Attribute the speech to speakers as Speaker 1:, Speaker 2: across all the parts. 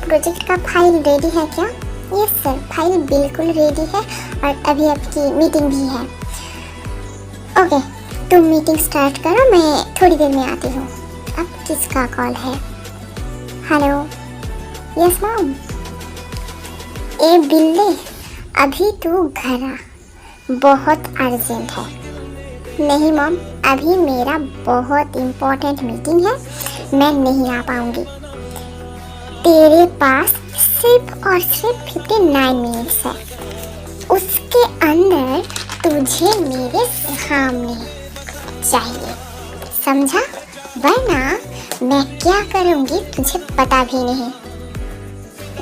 Speaker 1: Project का file ready है क्या? यस सर, फाइल बिल्कुल रेडी है और अभी आपकी मीटिंग भी है। ओके, तुम मीटिंग स्टार्ट करो, मैं थोड़ी देर में आती हूँ। अब किसका कॉल है? Hello, yes mom. ए बिल्ले, अभी तू घर आ, बहुत अर्जेंट है। नहीं मॉम, अभी मेरा बहुत इम्पोर्टेंट मीटिंग है, मैं नहीं आ पाऊँगी। तेरे पास सिर्फ और सिर्फ 59 मिनट्स है, उसके अंदर तुझे मेरे सामने चाहिए, समझा? वरना मैं क्या करूँगी तुझे पता भी नहीं।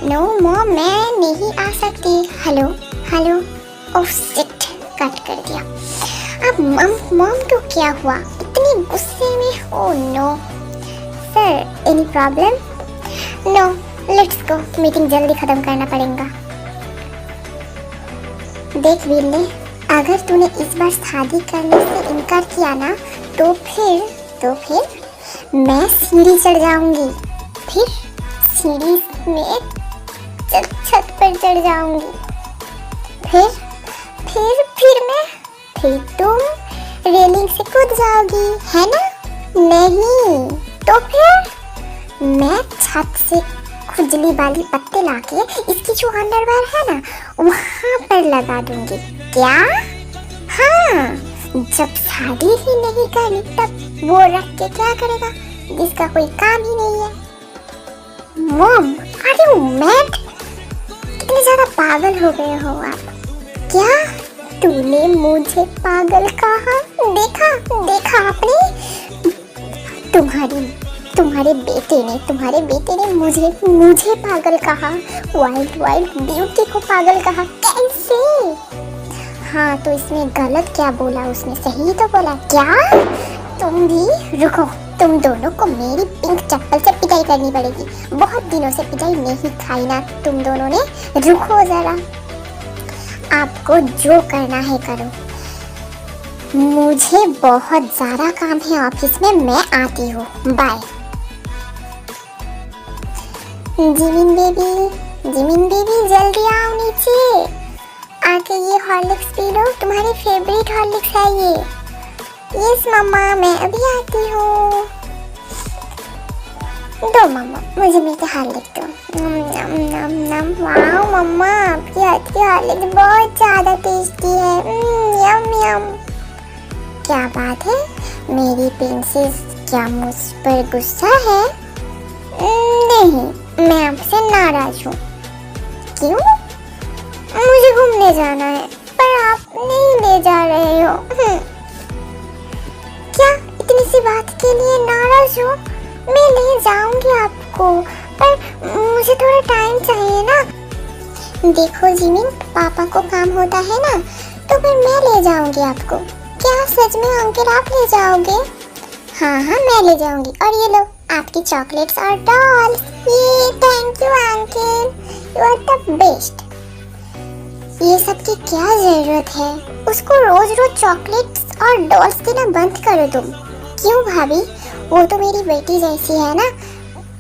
Speaker 1: नो मॉम, मैं नहीं आ सकती। Hello hello, oh shit, cut कर दिया। अब मॉम तो क्या हुआ, इतनी गुस्से में? Oh no sir, any problem? No, let's go, meeting जल्दी खत्म करना पड़ेगा। देख बिल्ले, अगर तूने इस बार शादी करने से इनकार किया ना तो फिर मैं सीढ़ी चढ़ जाऊंगी, फिर सीढ़ी में छत पर चढ़ जाऊंगी, फिर तुम रेलिंग से कूद जाओगी, है ना? नहीं तो फिर मैं छत से खुजली वाली पत्ते लाके इसकी जो अंडरवेयर है ना वहाँ पर लगा दूंगी। क्या? हाँ, जब शादी ही नहीं करनी तब वो रख के क्या करेगा जिसका कोई काम ही नहीं है? Mom, are you mad? कितने ज्यादा पागल हो गए हो आप? क्या तूने मुझे पागल कहा? देखा आपने? तुम्हारे बेटे ने मुझे पागल कहा, वाइल्ड ब्यूटी को पागल कहा। कैसे? हाँ, तो इसमें गलत क्या बोला उसने? सही तो बोला। क्या? तुम भी रुको, तुम दोनों को मेरी पिंक चप्पल से पिटाई करनी पड़ेगी। बहुत दिनों से पिटाई नहीं खाई ना तुम दोनों ने। रुको जरा, आपको जो करना है करो, मुझे बहुत ज़्यादा काम है ऑफिस में, मैं आती हूँ, बाय। जिमिन बेबी जल्दी आओ नीचे, आके ये हॉर्लिक्स पी लो, तुम्हारी फेवरेट हॉर्लिक्स है ये। यस मम्मा, मैं अभी आती हूँ। दो मम्मा, मुझे मेरे हॉर्लिक्स दो। वाओ मम्मा, आपकी हाथ की हॉर्लिक्स बहुत ज़्यादा टेस्टी है। यम। क्या बात है मेरी प्रिंसेस, क्या मुझ पर गुस्सा है? नहीं, मैं आपसे नाराज हूँ। क्यों? मुझे घूमने जाना है पर आप नहीं ले जा रहे हो। क्या इतनी सी बात के लिए नाराज हो? मैं ले जाऊंगी आपको, पर मुझे थोड़ा टाइम चाहिए ना। देखो जिमिन, पापा को काम होता है ना, तो फिर मैं ले जाऊंगी आपको। क्या सच में अंकल आप ले जाओगे? हाँ, मैं ले जाऊंगी। और ये लो आपकी चॉकलेट्स और डॉल्स। ये thank you uncle, you are the best. ये सब की क्या जरूरत है? उसको रोज चॉकलेट्स और डॉल्स देना बंद करो तुम। क्यों भाभी, वो तो मेरी बेटी जैसी है ना,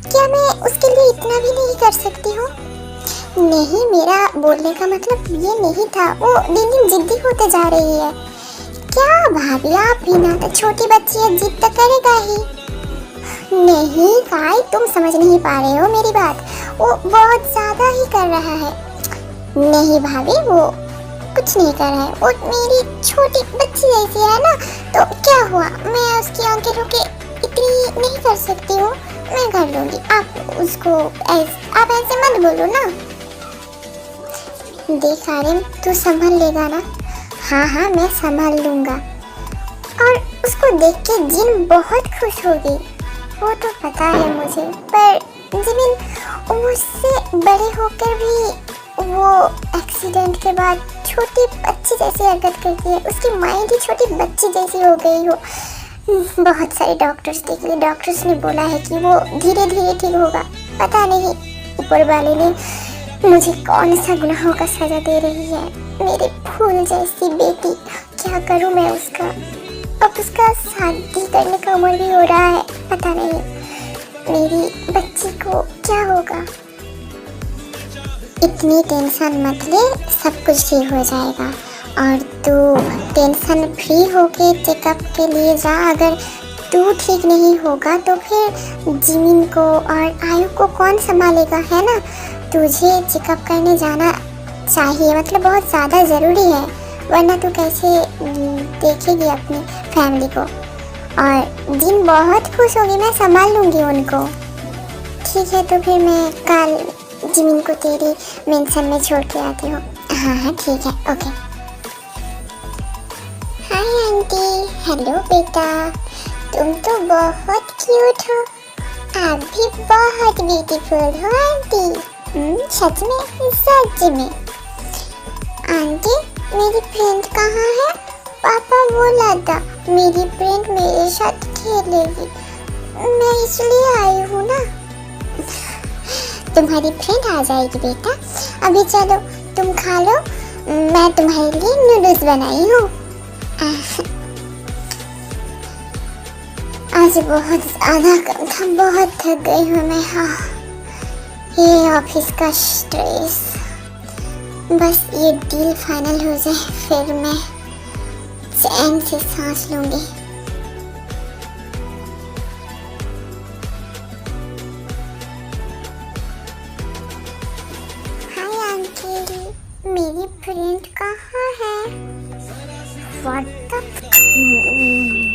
Speaker 1: क्या मैं उसके लिए इतना भी नहीं कर सकती हूँ? नहीं, मेरा बोलने का मतलब ये नहीं था, वो दिन दिन जिद्दी होते जा रही है। क्या भाभी, आप भी ना तो छोटी बच्ची है, जिद तो करेगा ही। नहीं काय, तुम समझ नहीं पा रहे हो मेरी बात, वो बहुत ज्यादा ही कर रहा है। नहीं भाभी, वो कुछ नहीं कर रहा है, वो मेरी छोटी बच्ची जैसी है ना, तो क्या हुआ, मैं उसकी आंखें रोके इतनी नहीं कर सकती हूँ, मैं कर लूँगी। आप उसको आप ऐसे मत बोलो ना। देख आर्यन, तू संभल लेगा ना? हाँ, मैं संभाल लूँगा। और उसको देख के जिन बहुत खुश होगी, वो तो पता है मुझे, पर जिमिन मुझसे बड़े होकर भी वो एक्सीडेंट के बाद छोटी बच्ची जैसी हरकत करती है, उसकी माइंड ही छोटी बच्ची जैसी हो गई हो। बहुत सारे डॉक्टर्स देख लिए, डॉक्टर्स ने बोला है कि वो धीरे धीरे ठीक होगा। पता नहीं ऊपर वाले ने मुझे कौन सा गुनाहों का सजा दे रही है। मेरी फूल जैसी बेटी, क्या करूं मैं उसका? अब उसका शादी करने का उम्र भी हो रहा है, पता नहीं मेरी बच्ची को क्या होगा। इतनी टेंशन मत ले, सब कुछ ठीक हो जाएगा। और तू टेंशन फ्री होके चेकअप के लिए जा। अगर तू ठीक नहीं होगा तो फिर जिमिन को और आयु को कौन संभालेगा, है ना। तुझे चेकअप करने जाना चाहिए, मतलब बहुत ज़्यादा ज़रूरी है, वरना तू कैसे देखेगी अपनी फैमिली को। और जिन बहुत खुश होगी, मैं संभाल लूँगी उनको। ठीक है, तो फिर मैं कल जिमिन को तेरी मेंशन में छोड़ के आती हूँ। हाँ हाँ ठीक है, ओके। Hi aunty. हेलो बेटा, तुम तो बहुत क्यूट हो। आप भी बहुत ब्यूटीफुल हो आंटी। सच में, सच में। आंटी, मेरी फ्रेंड कहाँ है? पापा बोला था मेरी फ्रेंड मेरे साथ खेलेगी, मैं इसलिए आई हूँ ना। तुम्हारी फ्रेंड आ जाएगी बेटा। अभी चलो तुम खा लो, मैं तुम्हारे लिए नूडल्स बनाई हूँ। आज बहुत ज़्यादा काम था, बहुत थक गई हूँ मैं। हाँ, ये ऑफिस का स्ट्रेस। बस ये डील फाइनल हो जाए, फिर मैं चैन से सांस लूँगी। मेरी फ्रेंड कहाँ है? What the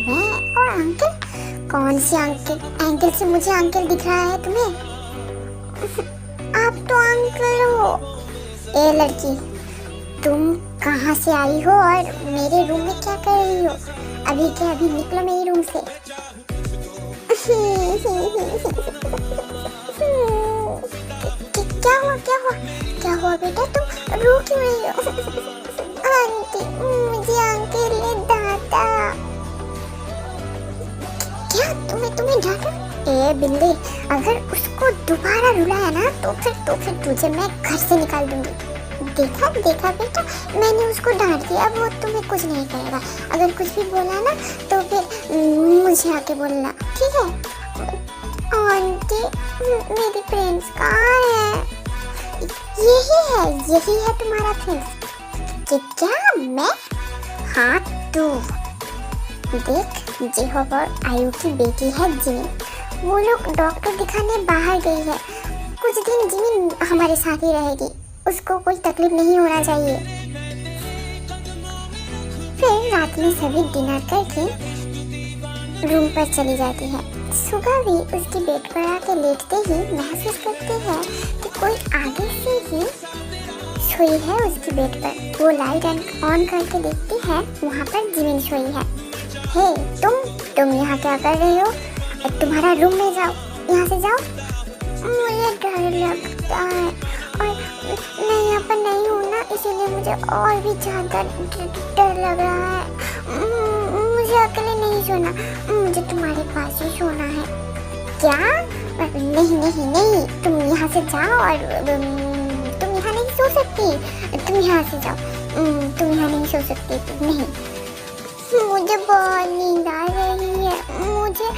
Speaker 1: मैं और अंकल? कौन से अंकल? अंकल से मुझे अंकल दिख रहा है तुम्हें? आप तो अंकल हो। ए लड़की, तुम कहाँ से आई हो और मेरे रूम में क्या कर रही हो? अभी क्या अभी निकलो मेरे रूम से। क्या हुआ बेटा, तुम रो क्यों रही हो? आंटी, मुझे अंकल ने डांटा। क्या तुम्हें डांटा? ए बिल्ली, अगर उसको दोबारा रुलाया ना तो फिर तुझे मैं घर से निकाल दूंगी। देखा बेटा, मैंने उसको डांट दिया, वो तुम्हें कुछ नहीं करेगा। अगर कुछ भी बोला ना तो फिर मुझे आके बोलना, ठीक है? आंटी, मेरी फ्रेंड्स कहाँ है? यही है तुम्हारा फ्रेंड्स। क्या मैं? हाँ तू। देख, जेहोब और आयु की बेटी है जिमिन, वो लोग डॉक्टर दिखाने बाहर गई है। कुछ दिन जिमिन हमारे साथ ही रहेगी, उसको कोई तकलीफ नहीं होना चाहिए। फिर रात में सभी डिनर करके रूम पर चली जाती है। सुबह भी उसकी बेड पर आके लेटते ही महसूस करते हैं कि कोई आगे से ही सोई है उसकी बेड पर। वो लाइट ऑन करके देखती है, वहाँ पर जिमिन सोई है। हे तुम यहाँ क्या कर रहे हो? तुम्हारा रूम में जाओ, यहाँ से जाओ। मुझे डर लगता है और मैं यहाँ पर नहीं हूँ ना, इसीलिए मुझे और भी ज़्यादा डर लग रहा है। मुझे अकेले नहीं सोना, मुझे तुम्हारे पास ही सोना है। क्या? नहीं, तुम यहाँ से जाओ और तुम यहाँ नहीं सो सकती। तुम यहाँ से जाओ, तुम यहाँ नहीं सो सकती। नहीं, मुझे बहुत नींद आ रही है। मुझे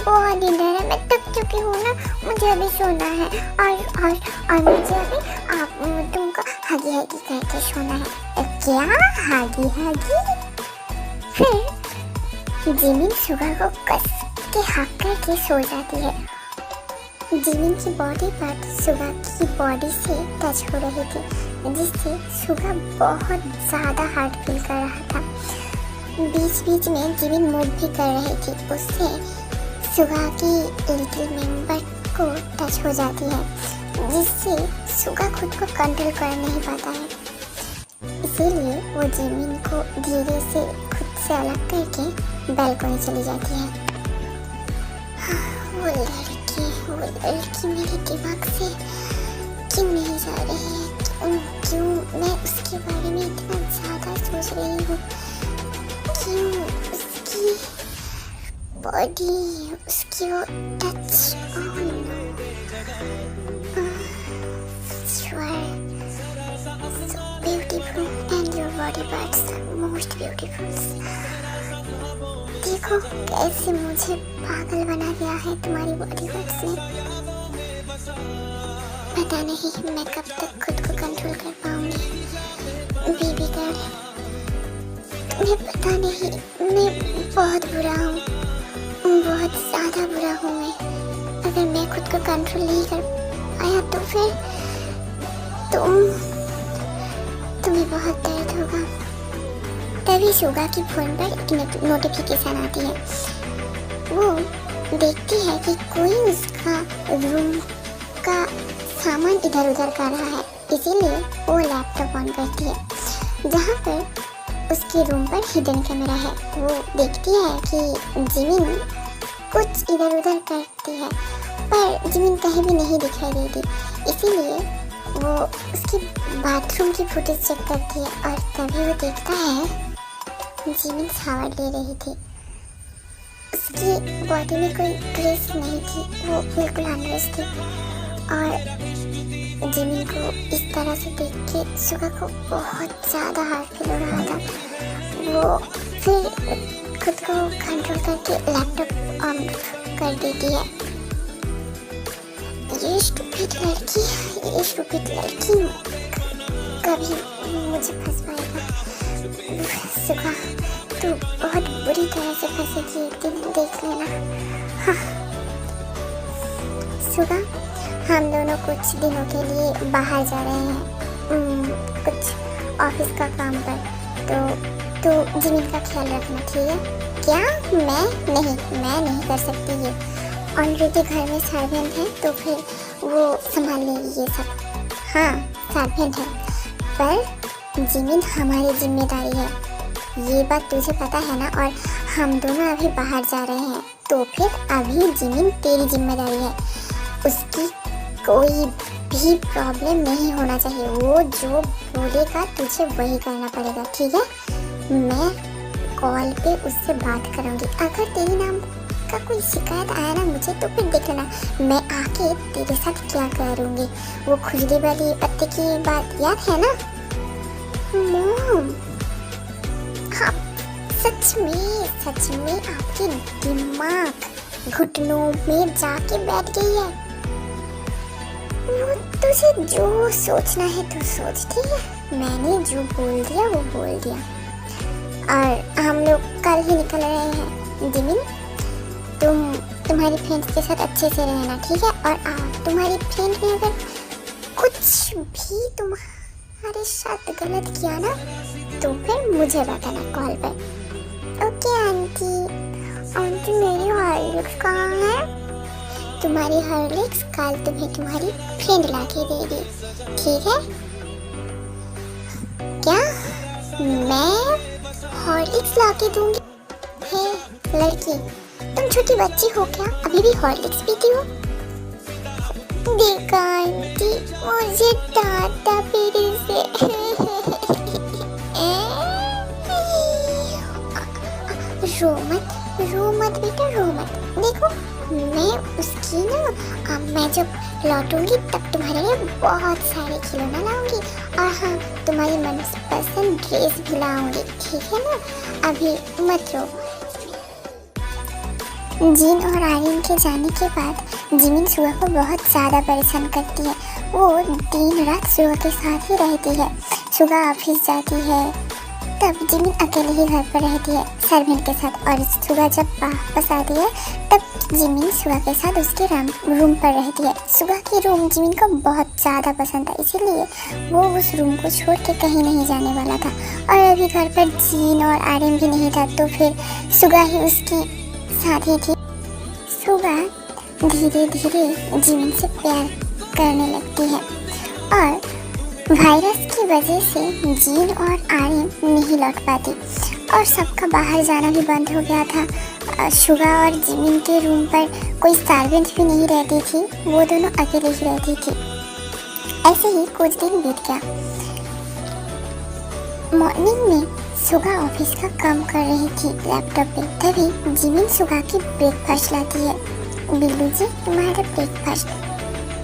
Speaker 1: बहुत नींद आ रहा है, मैं थक चुकी हूँ ना, मुझे अभी सोना है। और मुझे अभी तुमको हगी करके सोना है। क्या हगी? फिर जिमिन सुगा को कस के हक करके सो जाती है। जिमिन की बॉडी पार्ट सुगा की बॉडी से टच हो रही थी, जिससे सुगा बहुत ज़्यादा हार्ट फील कर रहा था। बीच में जिमिन मूव भी कर रही थी, उससे सुगा की लिटिल मेंबर को टच हो जाती है, जिससे सुगा खुद को कंट्रोल कर नहीं पाता है। इसीलिए वो जिमिन को धीरे से खुद से अलग करके बालकनी चली जाती है। वो लड़की मेरे दिमाग से क्यों नहीं जा रही है? क्यों मैं उसके बारे में इतना ज़्यादा सोच रही हूँ? क्यों उसकी बॉडी, उसकी वो touch? You are so beautiful and your body parts are most beautiful. देखो कैसे मुझे पागल बना दिया है तुम्हारी बॉडी पार्ट्स ने। पता नहीं मैं कब तक खुद को कंट्रोल कर पाऊंगी। बेबी गर्ल, तुम्हें पता नहीं मैं बहुत बुरा हूँ, बहुत ज़्यादा बुरा हूँ मैं। अगर मैं खुद को कंट्रोल नहीं कर पाया तो फिर तुम्हें बहुत दर्द होगा। तभी सुगा की फोन पर एक नोटिफिकेशन आती है। वो देखती है कि कोई उसका रूम का सामान इधर उधर कर रहा है, इसीलिए वो लैपटॉप ऑन करती है जहाँ पर उसके रूम पर हिडन कैमरा है। वो देखती है कि जिमिन कुछ इधर उधर करती है पर जिमिन कहीं भी नहीं दिखाई देती, इसीलिए वो उसकी बाथरूम की फुटेज चेक करती है और तभी वो देखता है जिमिन शावर ले रही थी। उसकी बॉडी में कोई ड्रेस नहीं थी, वो बिल्कुल अनड्रेस थी और जिमिन को इस तरह से देख के सुगा को बहुत ज़्यादा हार्ट फील हो रहा था। वो फिर खुद को कंट्रोल करके लैपटॉप ऑन कर देती है। ये स्टूपिड लड़की कभी मुझे फंस पाएगा। सुगा, तू बहुत बुरी तरह से फंसेगी एक दिन, देख लेना। हाँ सुगा, हम दोनों कुछ दिनों के लिए बाहर जा रहे हैं, कुछ ऑफिस का काम पर, तो जिमिन का ख्याल रखना, ठीक है? क्या? मैं नहीं कर सकती ये। ऑलरेडी घर में सर्वेंट है तो फिर वो संभाल लेगी ये सब। हाँ सर्वेंट है पर जिमिन हमारी जिम्मेदारी है, ये बात तुझे पता है ना। और हम दोनों अभी बाहर जा रहे हैं तो फिर अभी जिमिन तेरी जिम्मेदारी है। उसकी कोई भी प्रॉब्लम नहीं होना चाहिए, वो जो बोलेगा तुझे वही करना पड़ेगा, ठीक है? मैं कॉल पे उससे बात करूँगी। अगर तेरे नाम का कोई शिकायत आया ना मुझे तो फिर देख लेना मैं आके तेरे साथ क्या करूँगी। वो खुजली वाली पत्ते की बात याद है ना? मॉम, हाँ सच में आपकी दिमाग घुटनों में जाके बैठ गई है। वो तुझे जो सोचना है तो सोच, ठीक है? मैंने जो बोल दिया वो बोल दिया। और हम लोग कल ही निकल रहे हैं जिमिन, तुम्हारी फ्रेंड्स के साथ अच्छे से रहना, ठीक है? और तुम्हारी फ्रेंड ने अगर कुछ भी तुम्हारे साथ गलत किया ना तो फिर मुझे बताना कॉल पर। ओके आंटी मेरी हॉर्लिक्स कहाँ है? तुम्हारी हॉर्लिक्स कल तुम्हें तुम्हारी फ्रेंड ला के देगी, ठीक है? क्या मैं हॉर्लिक्स ला के दूंगी? हे लड़की, तुम छोटी बच्ची हो क्या? अभी भी हॉर्लिक्स पीती हो? देखा आंटी, मुझे डांटा फिर से। रो मत बेटा, रो मत। देखो मैं उसकी ना मैं जब लौटूंगी तब तुम्हारे लिए बहुत सारे खिलौना लाऊंगी और हाँ तुम्हारी मनपसंद ड्रेस भी लाऊंगी, ठीक है ना? अभी मत रो। जिन और आर्यन के जाने के बाद जिमिन सुगा को बहुत ज़्यादा परेशान करती है। वो दिन रात सुगा के साथ ही रहती है। सुगा ऑफिस जाती है तब जिमिन अकेले ही घर पर रहती है सर्वेंट के साथ, और सुगा जब वापस आती है तब जिमिन सुगा के साथ उसके रूम पर रहती है। सुगा की रूम जिमिन को बहुत ज़्यादा पसंद था, इसीलिए वो उस रूम को छोड़ के कहीं नहीं जाने वाला था। और अभी घर पर जिन और आर्यन भी नहीं था तो फिर सुगा ही उसकी साथी थी। सुगा धीरे धीरे जिमिन से प्यार करने लगती है और वायरस की वजह से जिन और आर्यन नहीं लौट पाती और सबका बाहर जाना भी बंद हो गया था। सुगा और जिमिन के रूम पर कोई सर्वेंट भी नहीं रहती थी, वो दोनों अकेले ही रहती थी। ऐसे ही कुछ दिन बीत गया। मॉर्निंग में सुगा ऑफिस का काम कर रही थी लैपटॉप पे, तभी जिमिन सुगा की ब्रेकफास्ट लाती है। बिल्लू जी तुम्हारा ब्रेकफास्ट,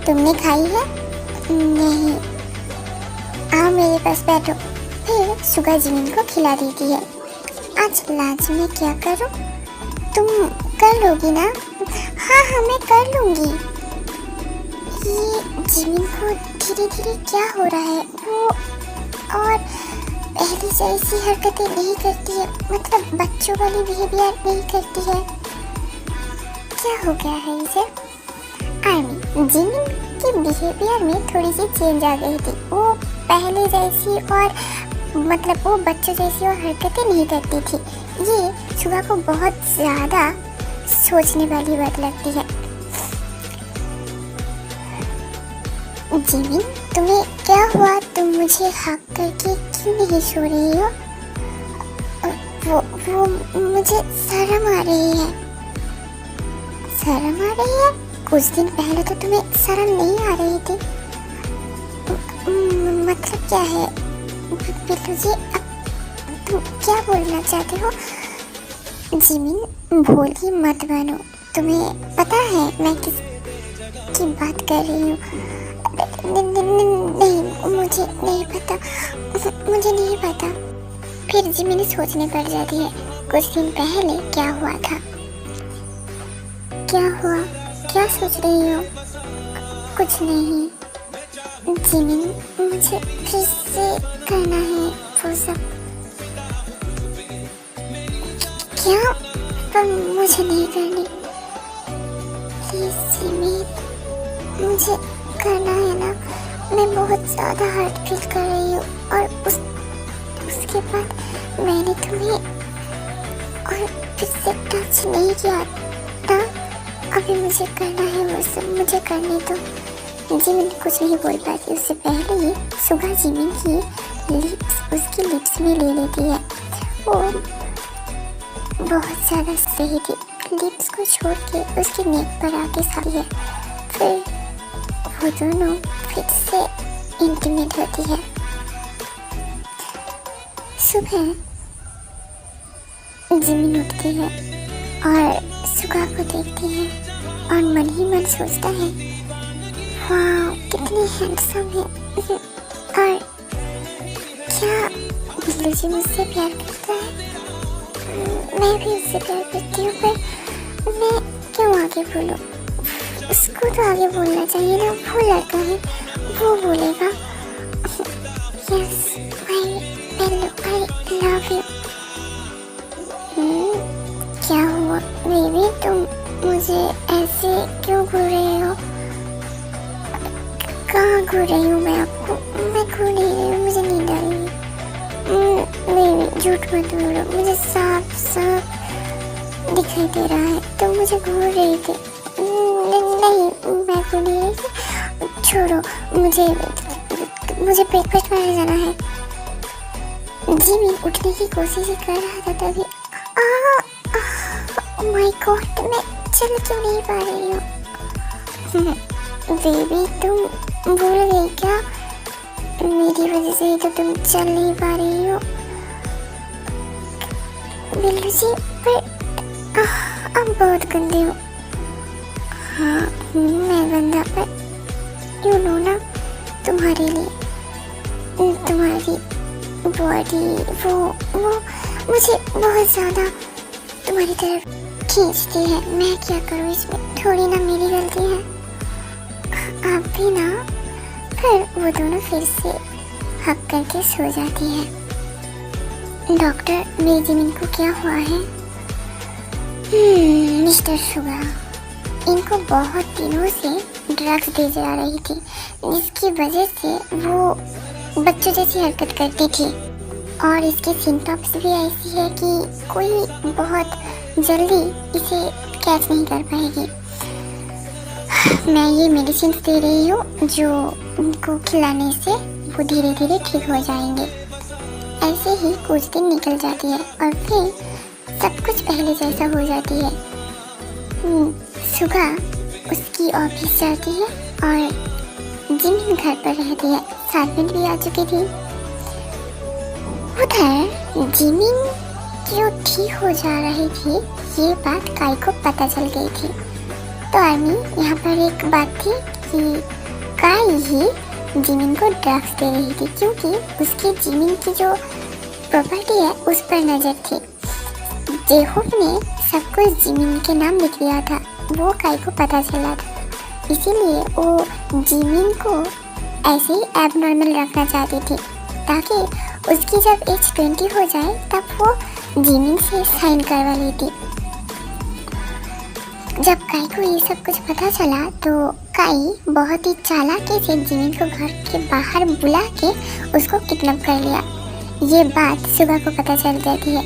Speaker 1: तुमने खाई है? नहीं। आओ मेरे पास बैठो। फिर सुगा जिमिन को खिला देती है। आज लंच में क्या करूं? तुम कर लोगी ना? हाँ मैं कर लूँगी। ये जिमिन को धीरे धीरे क्या हो रहा है, वो और पहले जैसी हरकतें नहीं करती है, मतलब बच्चों वाली बिहेवियर नहीं करती है। क्या हो गया है इसे? जिमिन के बिहेवियर में थोड़ी सी चेंज आ गई थी। वो पहले जैसी और मतलब वो बच्चों जैसी और हरकतें नहीं करती थी। ये सुगा को बहुत ज़्यादा सोचने वाली बात लगती है। जिमिन, तुम्हें क्या हुआ? तुम मुझे हक करके क्यों नहीं सो रही हो? वो मुझे शर्म आ रही है। शर्म आ रही है? कुछ दिन पहले तो तुम्हें शर्म नहीं आ रही थी। मतलब क्या है बिल्लू जी, अब तुम क्या बोलना चाहते हो? जिमिन, भोली मत बनो। तुम्हें पता है मैं किसकी बात कर रही हूँ? नहीं, मुझे नहीं पता, मुझे नहीं पता। फिर जिमिन सोचने पड़ जाती है कुछ दिन पहले क्या हुआ था। क्या हुआ? क्या सोच रही हो? कुछ नहीं जिमिन, मुझे फिर से करना है वो सब। क्या? पर मुझे नहीं करनी। प्लीज जिमिन, मुझे करना है ना। मैं बहुत ज़्यादा हर्ट फील कर रही हूँ और उसके बाद मैंने तुम्हें और फिर से टच नहीं किया था। अभी मुझे करना है वो सब, मुझे करने दो। जिमिन कुछ नहीं बोल पाती। उससे पहले ही सुगा जिमिन की लिप्स उसकी लिप्स में ले लेती है। वो बहुत ज़्यादा सही थी। लिप्स को छोड़ के उसके नेक पर आके सारी है। फिर वो दोनों फिर से इंटीमेट होती है। सुबह जिमिन उठती है और सुगा को देखती है और मन ही मन सोचता है, वाह कितनी हैंडसम है। और क्या बिल्लू जी मुझसे प्यार करता है? मैं भी उससे प्यार करती हूँ, पर मैं क्यों आगे बोलूँ? उसको तो आगे बोलना चाहिए ना, वो लड़का है, वो बोलेगा। Yes my Billu, I love you. क्या हुआ बेबी, तुम मुझे ऐसे क्यों घूर रहे हो? कहाँ घूर रही हूँ मैं आपको? मैं घूर नहीं रही हूँ, मुझे नींद आ रही है। बेबी झूठ मत बोलो, मुझे साफ साफ दिखाई दे रहा है तुम मुझे घूर रही थी। नहीं, मैं घूर नहीं रही थी। छोड़ो, मुझे ब्रेकफास्ट बनाने जाना है। जिमिन उठने की कोशिश कर रहा था तभी माय गॉड, मैं चल क्यों नहीं पा रही हूँ? बेबी तुम भूल गई क्या? मेरी वजह से ही तो तुम चल नहीं पा रही हो। बिल्लू जी, पर अब बहुत गंदे हो। हाँ मैं गंदा, पर यू नो ना, तुम्हारे लिए तुम्हारी बॉडी वो मुझे बहुत ज़्यादा तुम्हारी तरफ खींचती है। मैं क्या करूँ इसमें? थोड़ी ना मेरी गलती है। आप भी ना। फिर वो दोनों फिर से हक करके सो जाती है। डॉक्टर, मेरी जिमिन को क्या हुआ है? मिस्टर सुगा, इनको बहुत दिनों से ड्रग्स दी जा रही थी, जिसकी वजह से वो बच्चों जैसी हरकत करती थी। और इसके सिम्टम्स भी ऐसी है कि कोई बहुत जल्दी इसे कैच नहीं कर पाएगी। मैं ये मेडिसिन दे रही हूँ जो उनको खिलाने से वो धीरे धीरे ठीक हो जाएंगे। ऐसे ही कुछ दिन निकल जाती है और फिर सब कुछ पहले जैसा हो जाती है। सुगा उसकी ऑफिस जाती है और जिमिन घर पर रहती है। सर्वेंट भी आ चुकी थी। उधर जिमिन जो ठीक हो जा रही थी, ये बात काई को पता चल गई थी। तो आर्मी, यहाँ पर एक बात थी कि काई ही जिमिन को ड्रग्स दे रही थी, क्योंकि उसकी जिमिन की जो प्रॉपर्टी है उस पर नजर थी। जेहोफ ने सब कुछ जिमिन के नाम लिख दिया था, वो काई को पता चला था। इसीलिए वो जिमिन को ऐसे ही एबनॉर्मल रखना चाहती थी, ताकि उसकी जब एज 20 हो जाए तब वो जिमिन से साइन करवा लेती। जब काई को ये सब कुछ पता चला तो काई बहुत ही चालाकी से जिमिन को घर के बाहर बुला के उसको किडनैप कर लिया। ये बात सुगा को पता चल जाती है।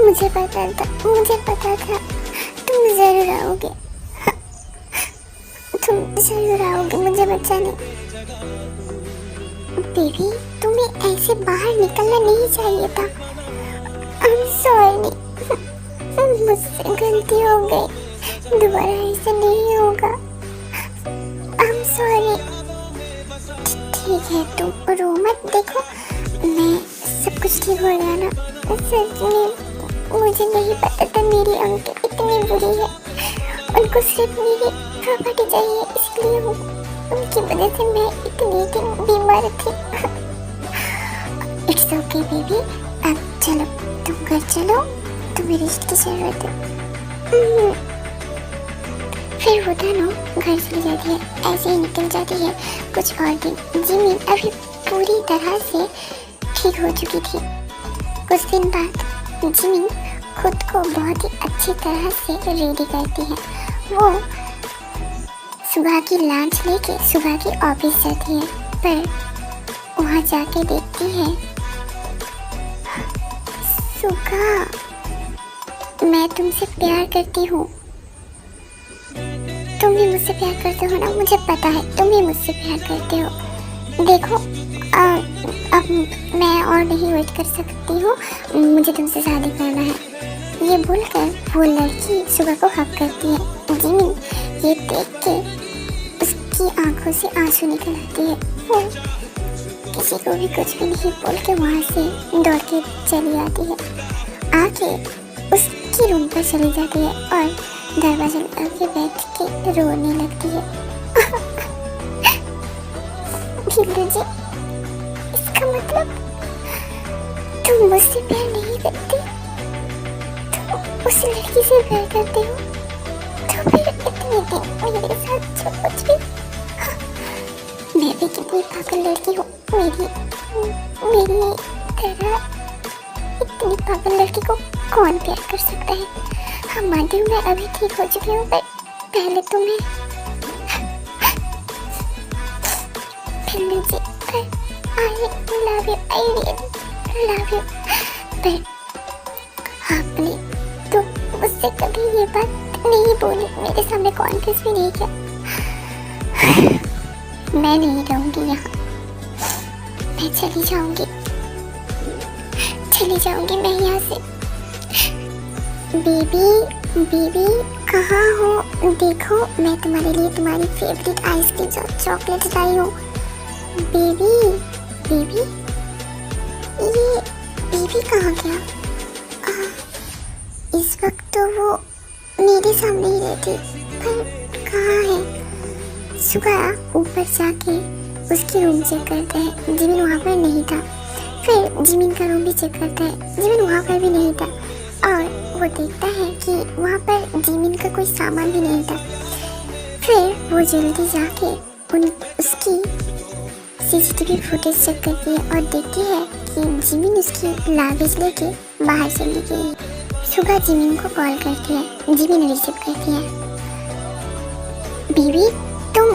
Speaker 1: मुझे पता था तुम जरूर आओगे, मुझे बचाने। बेबी, तुम्हें ऐसे बाहर निकलना नहीं चाहिए था। आई एम सॉरी, मुझसे गलती हो गई, दोबारा ऐसा नहीं होगा। I am sorry. ठीक है, तुम रो मत। देखो, मैं सब कुछ ठीक हो गया ना। सच में मुझे नहीं पता था मेरी अंकल इतनी बुरी है। उनको सिर्फ मेरी प्रॉपर्टी चाहिए, इसलिए उनकी वजह से मैं इतनी दिन बीमार थी। इट्स ओके बेबी, अब चलो तुम घर चलो, तुम्हें रेस्ट की जरूरत है। फिर वो दोनों घर चली जाती है, ऐसे ही निकल जाती है कुछ और दिन। जिमिन अभी पूरी तरह से ठीक हो चुकी थी। कुछ दिन बाद जिमिन खुद को बहुत ही अच्छी तरह से रेडी करती है। वो सुबह की लंच लेके सुबह की ऑफिस जाती है, पर वहाँ जाके देखती है, सुगा, मैं तुमसे प्यार करती हूँ। तुम भी मुझसे प्यार करते हो ना? मुझे पता है तुम भी मुझसे प्यार करते हो। देखो, अब मैं और नहीं वेट कर सकती हूँ, मुझे तुमसे शादी करना है। ये बोलकर वो लड़की सुगा को हक करती है। जिमिन ये देख के उसकी आंखों से आंसू निकल आती है। वो किसी को भी कुछ भी नहीं बोल के वहाँ से दौड़ के चली आती है। आके उसकी रूम पर चली जाती है और दरवाजा लगा के बैठ के रोने लगती है। ढीलू जी, इसका मतलब तुम मुझसे प्यार नहीं करते, तुम उस लड़की से प्यार करते हो? तो फिर इतने दिन मेरे साथ जो कुछ भी, मैं भी कितनी पागल लड़की हूँ। मेरी तरह इतनी पागल लड़की को कौन प्यार कर सकता है? हाँ मानती हूँ मैं अभी ठीक हो चुकी हूँ, पर पहले तुम्हें ढीलू जी, I love you, I really love you। पर आपने तो मुझसे कभी ये बात नहीं बोली, मेरे सामने कॉन्फ्रेंस भी नहीं किया। मैं नहीं रहूँगी यहाँ, मैं चली जाऊँगी मैं यहाँ से। बेबी कहाँ हो? देखो, मैं तुम्हारे लिए तुम्हारी फेवरेट आइसक्रीम और चॉकलेट लाई हूँ। बेबी, ये बेबी कहाँ गया? इस वक्त तो वो मेरे सामने ही रहती, पर कहाँ है? सुगा ऊपर जाके उसकी रूम चेक करता है, जिमिन वहाँ पर नहीं था। फिर जिमिन का रूम भी चेक करता है, जिमिन वहाँ पर भी नहीं था। और वो देखता है कि वहाँ पर जिमिन का कोई सामान भी नहीं था। फिर वो जल्दी जाके उसकी CCTV फुटेज चेक करती है और देखती है कि जिमिन उसकी लागेज लेके बाहर चली गई। सुबह जिमिन को कॉल करती है, जिमिन रिसीव करती है। बीबी, तुम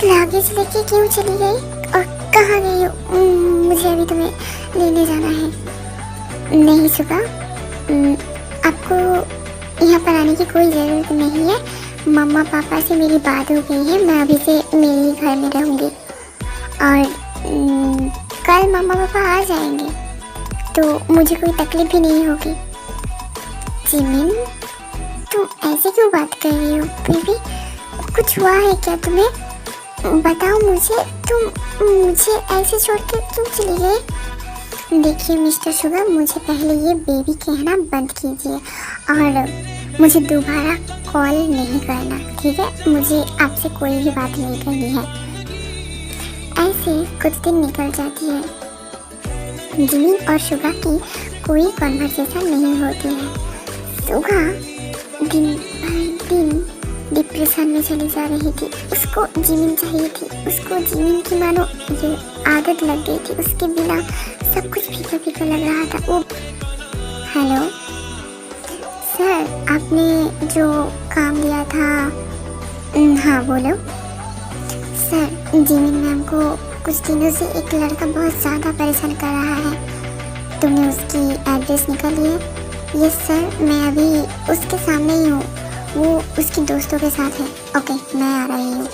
Speaker 1: लागेज लेके क्यों चली गई और कहाँ गई हो? मुझे अभी तुम्हें लेने जाना है। नहीं सुबह, आपको यहाँ पर आने की कोई ज़रूरत नहीं है। मम्मा पापा से मेरी बात हो गई है, मैं अभी से मेरे ही घर में रहूँगी और कल मम्मा पापा आ जाएंगे, तो मुझे कोई तकलीफ भी नहीं होगी। जिमिन, तुम ऐसे क्यों बात कर रही हो बेबी? कुछ हुआ है क्या तुम्हें? बताओ मुझे, तुम मुझे ऐसे छोड़ के क्यों चली गई? देखिए मिस्टर शुगर, मुझे पहले ये बेबी कहना बंद कीजिए और मुझे दोबारा कॉल नहीं करना, ठीक है? मुझे आपसे कोई भी बात नहीं करनी है। ऐसे कुछ दिन निकल जाती है। जिमिन और शुगा की कोई कॉन्वर्सेशन नहीं होती है। शुगा दिन भर दिन डिप्रेशन में चली जा रही थी। उसको जिमिन चाहिए थी, उसको जिमिन की मानो ये आदत लग गई थी। उसके बिना सब कुछ फीका फीका लग रहा था। वो हेलो सर, आपने जो काम दिया था, हाँ बोलो सर। जिमिन मैम को कुछ दिनों से एक लड़का बहुत ज़्यादा परेशान कर रहा है। तुमने उसकी एड्रेस निकाली है? यस सर, मैं अभी उसके सामने ही हूँ। वो उसकी दोस्तों के साथ है। ओके, मैं आ रही हूँ।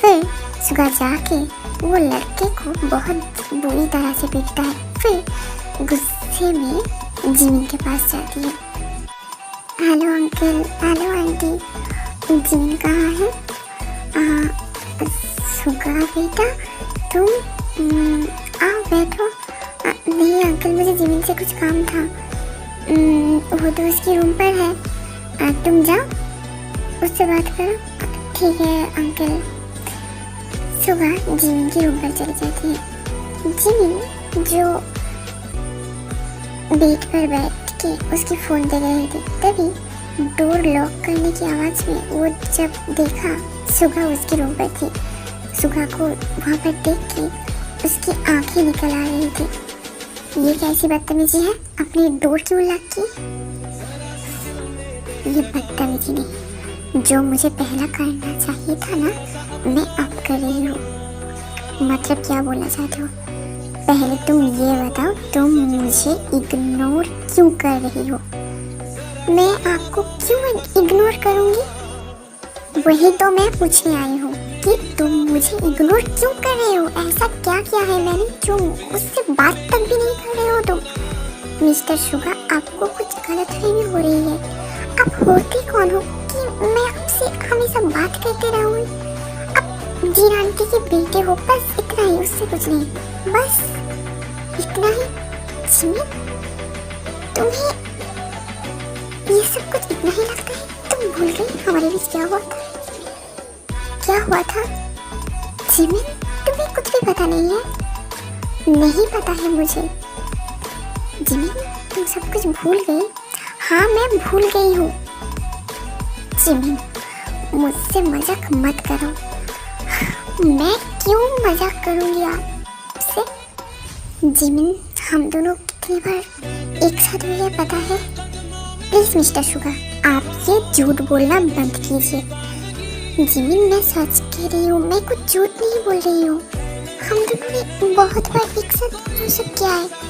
Speaker 1: फिर सुगा जाके वो लड़के को बहुत बुरी तरह से पीटता है। फिर गुस्से में जिमिन के पास जाती है। Hello uncle, hello aunty, Jimin कहाँ है? सुगा बेटा, तुम आओ बैठो। नहीं अंकल, मुझे जिमिन से कुछ काम था। वो तो उसकी रूम पर है, तुम जाओ उससे बात करो। ठीक है अंकल। सुबह जिमिन की रूम पर चली जाती है। जिमिन जो बेड पर बैठ के उसकी फ़ोन दे रही थी, तभी डोर लॉक करने की आवाज़ में वो जब देखा सुबह उसकी रूम पर थी। सुबह को वहाँ पर देख के उसकी आंखें निकल आ रही थी। ये कैसी बदतमीजी है? अपनी डोर क्यों लॉक की? ये बदतमीजी नहीं, जो मुझे पहला करना चाहिए था ना, मैं अब कर रही हूँ। मतलब क्या बोलना चाहते हो? पहले तुम ये बताओ, तुम मुझे इग्नोर क्यों कर रही हो? मैं आपको क्यों इग्नोर करूँगी? वही तो मैं पूछने आई हूँ कि तुम मुझे इग्नोर क्यों कर रहे हो? ऐसा क्या किया है मैंने जो उससे बात तक भी नहीं कर रहे हो तुम? मिस्टर शुगा, आपको कुछ गलतफहमी हो रही है। आप होते कौन हो कि मैं आपसे हमेशा बात करते रहूँ? आप जीन आंटी के बेटे हो, बस इतना ही, उससे कुछ नहीं, बस इतना ही। जिमिन, तुम्हें ये सब कुछ इतना ही लगता है? तुम भूल गई हमारे बीच क्या हुआ था? क्या हुआ था? जिमिन, तुम्हें कुछ भी पता नहीं है? नहीं पता है मुझे। जिमिन, तुम सब कुछ भूल गई? हाँ, मैं भूल गई हूँ। जिमिन, मुझसे मजाक मत करो। मैं क्यों मजाक करूँगी आपसे? जिमिन, हम दोनों कितनी बार एक साथ हुए हैं पता है? प्लीज मिस्टर शुगर, आप ये झूठ बोलना बंद कीजिए। जिमिन, मैं सच कह रही हूँ, मैं कुछ झूठ नहीं बोल रही हूँ। हम दोनों ने बहुत बार एक साथ सब किया है।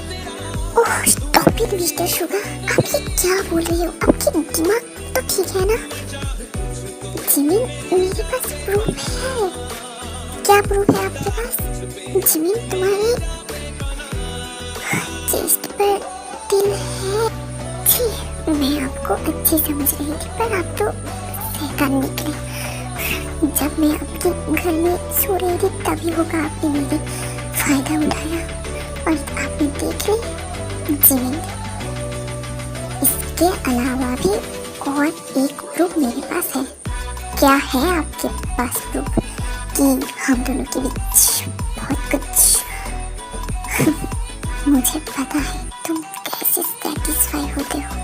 Speaker 1: ओह स्टॉप इट मिस्टर शुगर, आप ये क्या बोल रही हो? आपकी दिमाग तो ठीक है ना? जिमिन, मेरे पास प्रूफ है। क्या प्रूफ है आपके पास? जिमिन, तुम्हारे चेस्ट पर तिल है। जी, मैं आपको अच्छी समझ रही थी, पर आप तो शैतान निकले। जब मैं आपके घर में सो रही थी तभी होगा आपने मेरी फायदा उठाया और आपने देख ली। जिमिन, इसके अलावा भी और एक प्रूफ मेरे पास है। क्या है आपके पास प्रूफ कि हम दोनों के बीच बहुत कुछ मुझे पता है तुम कैसे सेटिस्फाई होते हो।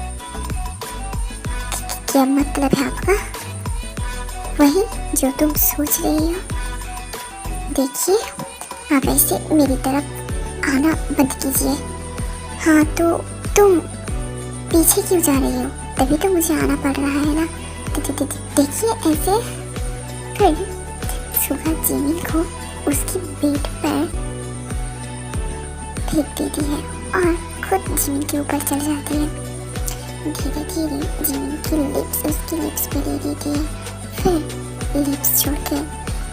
Speaker 1: क्या मतलब है आपका? वही जो तुम सोच रही हो। देखिए, आप ऐसे मेरी तरफ आना बंद कीजिए। हाँ, तो तुम पीछे क्यों जा रही हो? तभी तो मुझे आना पड़ रहा है ना। देखिए, ऐसे फिर सुबह जिमिन को उसकी बेड पर फेंक देती है और खुद जिमिन के ऊपर चढ़ जाती है। धीरे धीरे जिमिन की लिप्स उसकी लिप्स पे दे देती है। फिर लिप्स छोड़कर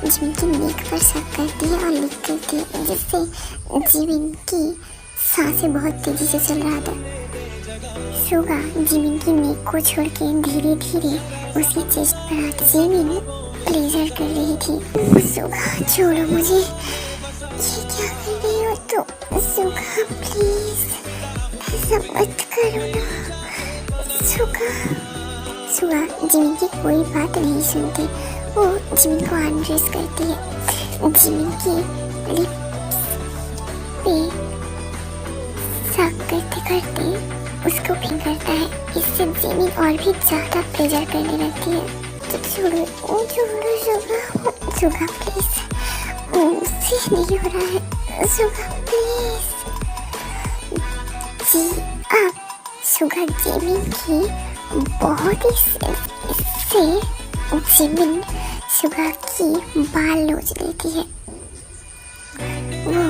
Speaker 1: जिमिन की नेक पर शक करती है और लिख करती है, जिससे जिमिन की सांसें बहुत तेजी से चल रहा था। सुगा जिमिन की नेक को छोड़ के धीरे धीरे उसकी चेस्ट पर आके जिमिन प्लेजर कर रही थी। सुगा छोड़ो मुझे, ये क्या कर रही हो तुम? सुगा प्लीज ऐसा मत करो ना। सुगा जिमिन की कोई बात नहीं सुनती। वो जिमिन को अनड्रेस करती है। जिमिन की लिप्स पे साफ करते करते उसको फिंगरता है। इससे जिमिन और भी ज्यादा प्लेजर करने लगती है। तो छोड़ो सुगा प्लीज, मुझसे नहीं हो रहा है। सुगा प्लीज। जी आप सुगा जिमिन की बहुत ही से जिमिन सुगा की बाल नोच लेती है। वो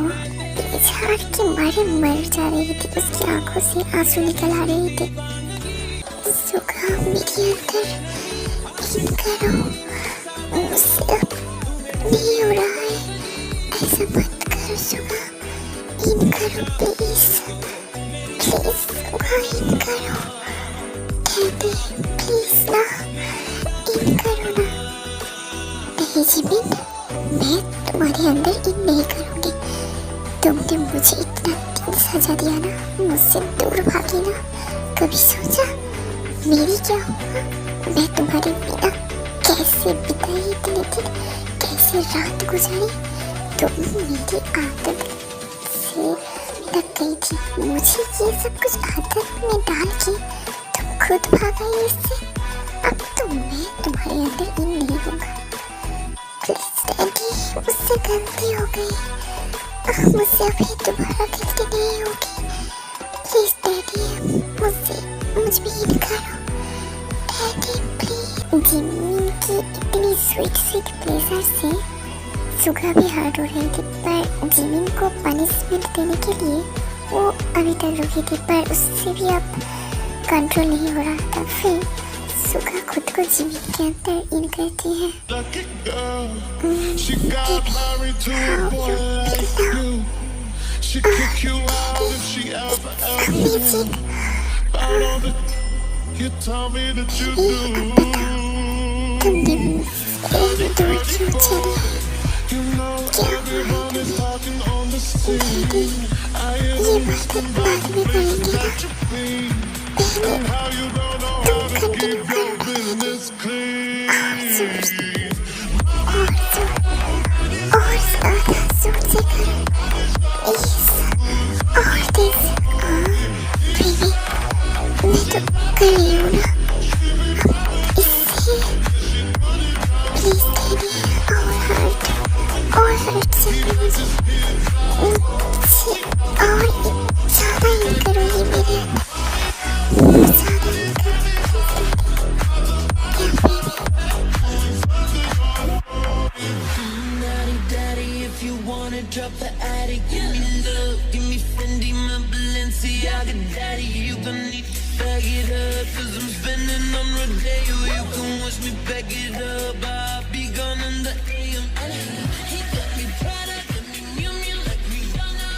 Speaker 1: बेचार के मारे मर जा रही थी। उसकी आंखों से आंसू निकल आ रहे थे। सुगा मेरे अंदर इन करो, मुझसे नहीं हो रहा है। ऐसा मत करो सुगा, इन करो प्लीज सुगा, इन करो कहते प्लीज ना, इन करो ना। नहीं जिमिन, मैं तुम्हारे अंदर इन नहीं करूँगी। तुमने मुझे इतना दिन सजा दिया ना, मुझसे दूर भागी ना, कभी सोचा मेरी क्या होगा? मैं तुम्हारे बिना कैसे बिताई इतने दिन, कैसे रात गुजारी? तुम मेरी आदत से लग गई थी। मुझे ये सब कुछ आदत में डाल के तुम खुद भाग गई इससे। अब तो मैं तुम्हारे अंदर इन नहीं होगा। प्लीज डैडी, मुझसे गलती हो गई, मुझसे अभी दोबारा गलती नहीं होगी। प्लीज डैडी, मुझ में इन करो डैडी प्लीज। जिमिन की इतनी स्वीट प्लेजर से सुगा भी हर्ट हो रही थी, पर जिमिन को पनिशमेंट देने के लिए वो अभी तक रुकी थी, पर उससे भी अब कंट्रोल नहीं हो रहा था। फिर सुगा खुद को जिमिन के अंदर इन करती है। तुमने मुझसे दूर क्यों चले? क्या हुआ तुम्हें? ये बात बाद में करेंगे ना, पहले तुम कंटिन्यू करो। और ज्यादा जोर से करो प्लीज, और तेज। बेबी मैं तो कर रही हूँ ना, इससे प्लीज डैडी, और हर्ट से मुझे और ज्यादा इन करो, ये मेरे ज्यादा इन करो
Speaker 2: Drop the attic, give me love, give me Fendi, my Balenciaga daddy. You gon' need to bag it up, 'cause I'm spending on Rodeo. You can watch me back it up, I'll be gone in the AM. He got me Prada, got me Miu Miu like Rihanna.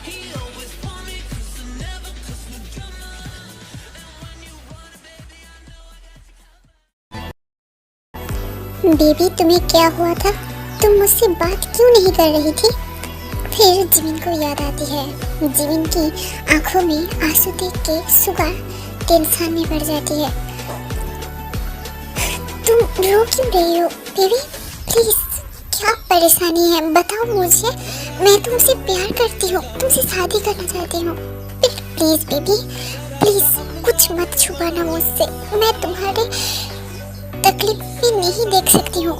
Speaker 2: He always want me 'cause I never cause no drama. And when you want it, baby, I know I got you.
Speaker 1: Baby तुम्हें क्या हुआ था? तुम मुझसे बात क्यों नहीं कर रही थी? फिर जिमिन को याद आती है। जिमिन की आंखों में आंसू देख के सुगा टेंशन में पड़ जाती है। तुम रो क्यों रही हो बेबी? प्लीज क्या परेशानी है बताओ मुझे। मैं तुमसे प्यार करती हूँ, तुमसे शादी करना चाहती हूँ। प्लीज बेबी प्लीज कुछ मत छुपाना मुझसे। मैं तुम्हारे तकलीफ भी नहीं देख सकती हूँ।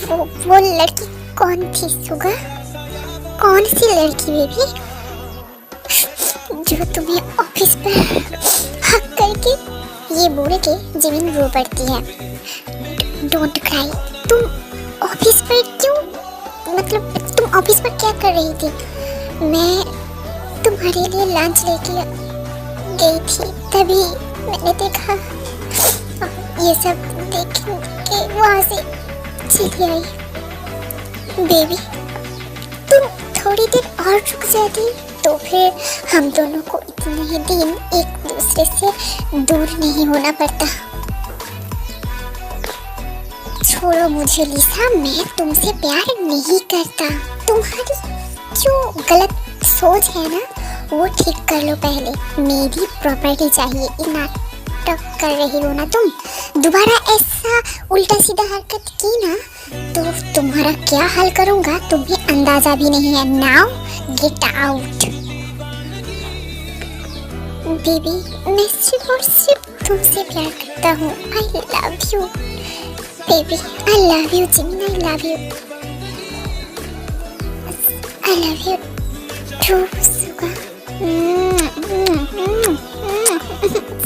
Speaker 1: वो लड़की कौन थी सुगा? कौन सी लड़की बेबी जो तुम्हें ऑफिस पर हक करके ये बोल के जिमिन रो पड़ती है। Don't cry. तुम ऑफिस पर क्यों, मतलब तुम ऑफिस पर क्या कर रही थी? मैं तुम्हारे लिए लंच लेके गई थी, तभी मैंने देखा। ये सब देख के वहाँ से चली आई। बेबी तुम थोड़ी देर और रुक जाती तो फिर हम दोनों को इतने दिन एक दूसरे से दूर नहीं होना पड़ता। छोड़ो मुझे लिसा, मैं तुमसे प्यार नहीं करता। तुम्हारी जो गलत सोच है ना वो ठीक कर लो पहले। मेरी प्रॉपर्टी चाहिए। ये नाटक कर रही हो ना तुम? दोबारा ऐसा उल्टा सीधा हरकत की ना तो तुम्हारा क्या हाल करूंगा तुम्हें अंदाजा भी नहीं है। Now get out. बेबी, मैं सिर्फ और सिर्फ तुमसे प्यार करता हूँ। I love you baby, I love you Jimin, I love you, I love you too Suga.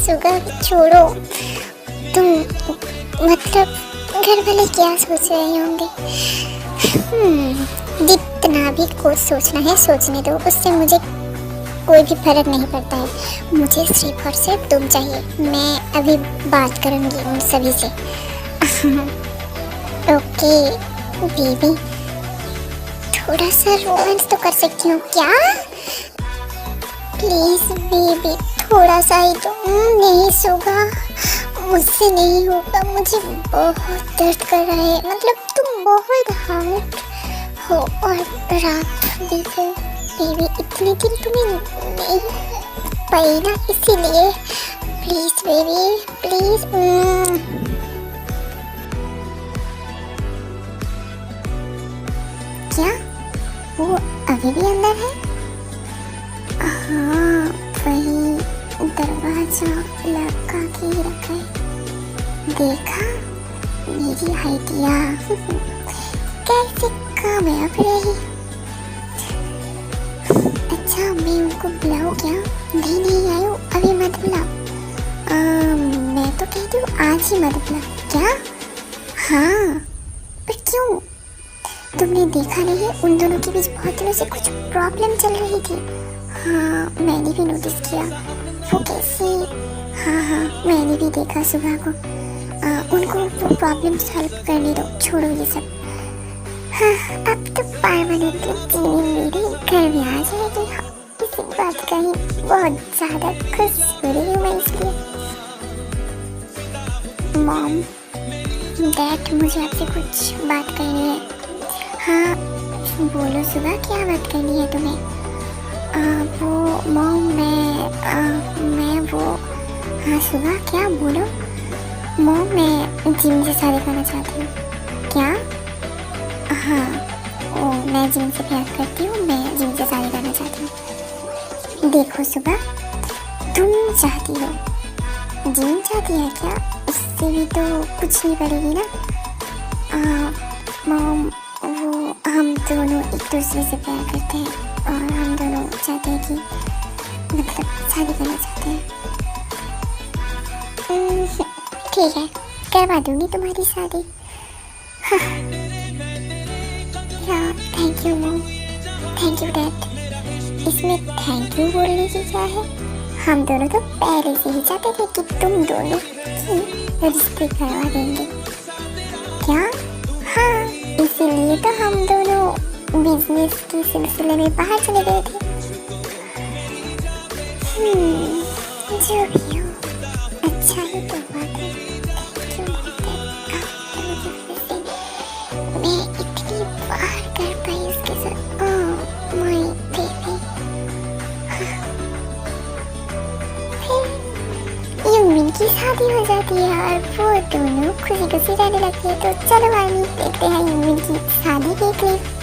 Speaker 1: Suga छोड़ो तुम, मतलब घर वाले क्या सोच रहे होंगे? जितना भी कुछ सोचना है सोचने दो, उससे मुझे कोई भी फर्क नहीं पड़ता है। मुझे सिर्फ और सिर्फ तुम चाहिए। मैं अभी बात करूंगी उन सभी से। ओके बेबी, थोड़ा सा रोमांस तो कर सकती हूँ क्या? प्लीज बेबी, थोड़ा सा ही तो। नहीं सुगा, मुझसे नहीं होगा। मुझे बहुत दर्द कर रहा है। मतलब तुम बहुत हार्ड हो और रात भी है बेबी। इतने दिन तुम्हें नहीं पाई ना, इसीलिए प्लीज बेबी प्लीज। क्या वो अभी भी अंदर है? हाँ, वही दरवाजा लगा के रखा है। देखा मेरी आइडिया कैसे कामयाब रही। अच्छा, मैं उनको बुलाऊं क्या? नहीं नहीं आयो, अभी मत बुलाओ। मैं तो कहती हूँ आज ही मत बुलाओ। क्या? हाँ, पर क्यों? तुमने देखा नहीं उन दोनों के बीच बहुत दिनों से कुछ प्रॉब्लम चल रही थी? हाँ, मैंने भी नोटिस किया। वो कैसे? हाँ, मैंने भी देखा सुबह को। उनको वो प्रॉब्लम सॉल्व करने दो, छोड़ो ये सब। हाँ, अब तो परमानेंटली जीने मेरे घर में आ जाएगी। हाँ, इसी बात का ही बहुत ज़्यादा खुश हो रही हूँ मैं इसलिए। मॉम, डैड, मुझे आपसे कुछ बात करनी है। हाँ बोलो सुबह, क्या बात करनी है तुम्हें? वो मॉम, मैं वो। हाँ सुबह, क्या बोलो? मॉम, मैं जिम से शादी करना चाहती हूँ। क्या? हाँ, ओ, मैं जिम से प्यार करती हूँ। मैं जिम से शादी करना चाहती हूँ। देखो सुबह, तुम चाहती हो, जिम चाहती है क्या? उससे भी तो कुछ नहीं पड़ेगी ना। मॉम, वो हम दोनों एक दूसरे से प्यार करते हैं और हम दोनों चाहते हैं कि मतलब शादी करना चाहते हैं। ठीक है, करवा दूंगी तुम्हारी शादी। हाँ, thank you mom, thank you dad. इसमें थैंक यू बोलने की क्या है? हम दोनों तो पहले से ही चाहते थे कि तुम दोनों की रिश्ते करवा देंगे। क्या? हाँ, इसीलिए तो हम दोनों बिजनेस के सिलसिले में बाहर चले गए थे। जो भी हो, अच्छा ही तो बात है। क्यों मैं इतनी बार कर पाई उसके साथ। Oh my baby. यूमिन की शादी हो जाती है और वो दोनों खुशी खुशी रहने लगते हैं। तो चलो वाली देखते हैं यूमिन की शादी के क्लिप।